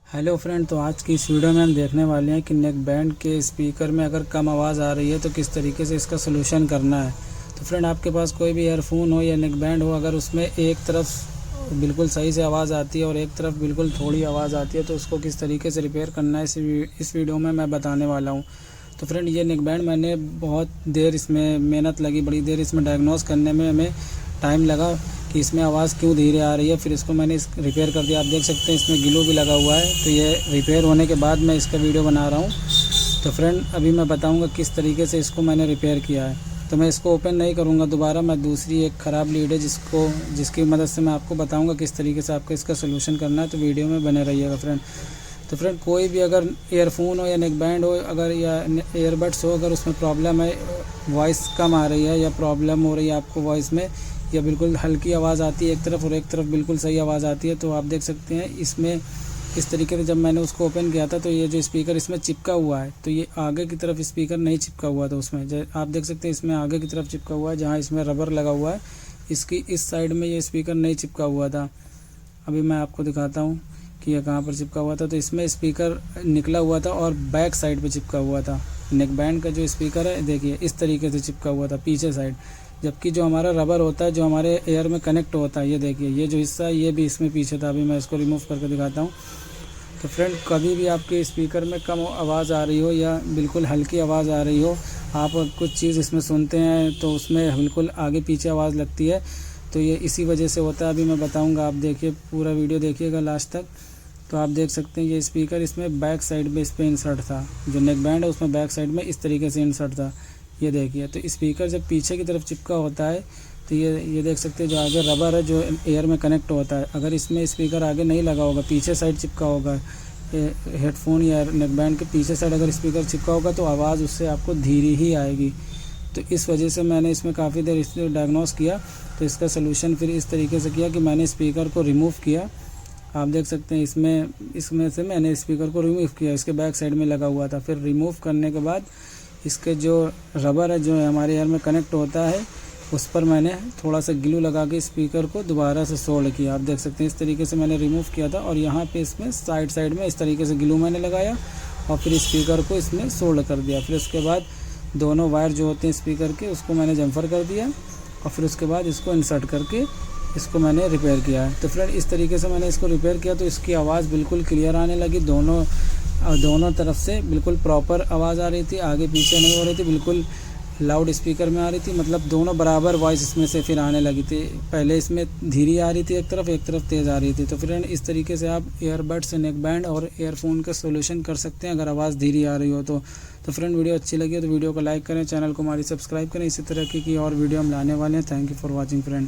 Hello friend, तो आज की इस वीडियो में हम देखने वाले हैं कि नेक बैंड के स्पीकर में अगर कम आवाज़ आ रही है तो किस तरीके से इसका सोल्यूशन करना है। तो फ्रेंड, आपके पास कोई भी ईयरफोन हो या नेक बैंड हो, अगर उसमें एक तरफ बिल्कुल सही से आवाज़ आती है और एक तरफ बिल्कुल थोड़ी आवाज़ आती है तो उसको किस तरीके से रिपेयर करना है इस वीडियो में मैं बताने वाला हूँ। तो फ्रेंड, ये नेक बैंड मैंने बहुत देर इसमें मेहनत लगी, बड़ी देर इसमें डायग्नोस करने में हमें टाइम लगा कि इसमें आवाज़ क्यों धीरे आ रही है। फिर इसको मैंने रिपेयर कर दिया। आप देख सकते हैं इसमें ग्लू भी लगा हुआ है। तो ये रिपेयर होने के बाद मैं इसका वीडियो बना रहा हूँ। तो फ्रेंड, अभी मैं बताऊँगा किस तरीके से इसको मैंने रिपेयर किया है। तो मैं इसको ओपन नहीं करूँगा दोबारा, मैं दूसरी एक ख़राब लीड है जिसकी मदद से मैं आपको बताऊँगा किस तरीके से आपको इसका सोल्यूशन करना है। तो वीडियो में बने रहिएगा फ्रेंड। तो फ्रेंड, कोई भी अगर ईयरफोन हो या नेक बैंड हो, अगर या ईयरबड्स हो, अगर उसमें प्रॉब्लम है, वॉइस कम आ रही है या प्रॉब्लम हो रही है आपको वॉइस में, या बिल्कुल हल्की आवाज़ आती है एक तरफ और एक तरफ बिल्कुल सही आवाज़ आती है, तो आप देख सकते हैं इसमें इस तरीके से जब मैंने उसको ओपन किया था तो ये जो स्पीकर इसमें चिपका हुआ है, तो ये आगे की तरफ स्पीकर नहीं चिपका हुआ था उसमें। आप देख सकते हैं इसमें आगे की तरफ चिपका हुआ है, जहाँ इसमें रबर लगा हुआ है, इसकी इस साइड में ये स्पीकर नहीं चिपका हुआ था। अभी मैं आपको दिखाता हूँ कि ये कहाँ पर चिपका हुआ था। तो इसमें स्पीकर निकला हुआ था और बैक साइड पे चिपका हुआ था। नेक बैंड का जो स्पीकर है, देखिए इस तरीके से चिपका हुआ था पीछे साइड, जबकि जो हमारा रबर होता है जो हमारे एयर में कनेक्ट होता है, ये देखिए ये जो हिस्सा है ये भी इसमें पीछे था। अभी मैं इसको रिमूव करके दिखाता हूँ। तो फ्रेंड, कभी भी आपके स्पीकर में कम आवाज़ आ रही हो या बिल्कुल हल्की आवाज़ आ रही हो, आप कुछ चीज़ इसमें सुनते हैं तो उसमें बिल्कुल आगे पीछे आवाज़ लगती है, तो ये इसी वजह से होता है। अभी मैं बताऊंगा, आप देखिए पूरा वीडियो देखिएगा लास्ट तक। तो आप देख सकते हैं ये स्पीकर इसमें बैक साइड में इस पर इंसर्ट था, जो नेक बैंड है उसमें बैक साइड में इस तरीके से इंसर्ट था, ये देखिए। तो स्पीकर जब पीछे की तरफ चिपका होता है तो ये देख सकते हैं जो आगे रबर है जो एयर में कनेक्ट होता है, अगर इसमें स्पीकर आगे नहीं लगा होगा, पीछे साइड चिपका होगा, हेडफोन या नेक बैंड के पीछे साइड अगर स्पीकर चिपका होगा तो आवाज़ उससे आपको धीरे ही आएगी। तो इस वजह से मैंने इसमें काफ़ी देर इससे डायग्नोस किया। तो इसका सलूशन फिर इस तरीके से किया कि मैंने स्पीकर को रिमूव किया। आप देख सकते हैं इसमें से मैंने स्पीकर को रिमूव किया, इसके बैक साइड में लगा हुआ था। फिर रिमूव करने के बाद इसके जो रबर है जो हमारे एयर में कनेक्ट होता है, उस पर मैंने थोड़ा सा ग्लू लगा के स्पीकर को दोबारा से सोल्ड किया। आप देख सकते हैं इस तरीके से मैंने रिमूव किया था, और यहाँ पे इसमें साइड में इस तरीके से ग्लू मैंने लगाया और फिर स्पीकर को इसमें सोल्ड कर दिया। फिर उसके बाद दोनों वायर जो होते हैं स्पीकर के उसको मैंने जम्फर कर दिया और फिर उसके बाद इसको इंसर्ट करके इसको मैंने रिपेयर किया है। तो फ्रेंड, इस तरीके से मैंने इसको रिपेयर किया तो इसकी आवाज़ बिल्कुल क्लियर आने लगी। दोनों तरफ से बिल्कुल प्रॉपर आवाज़ आ रही थी, आगे पीछे नहीं हो रही थी, बिल्कुल लाउड स्पीकर में आ रही थी। मतलब दोनों बराबर वॉइस इसमें से फिर आने लगी थी। पहले इसमें धीरे आ रही थी एक तरफ तेज़ आ रही थी। तो फ्रेंड, इस तरीके से आप ईयरबड्स, नेक बैंड और ईयरफोन का सोल्यूशन कर सकते हैं अगर आवाज़ धीरे आ रही हो तो फ्रेंड, वीडियो अच्छी लगी हो तो वीडियो को लाइक करें, चैनल को हमारी सब्सक्राइब करें। इसी तरह की और वीडियो हम लाने वाले हैं। Thank you for watching friend.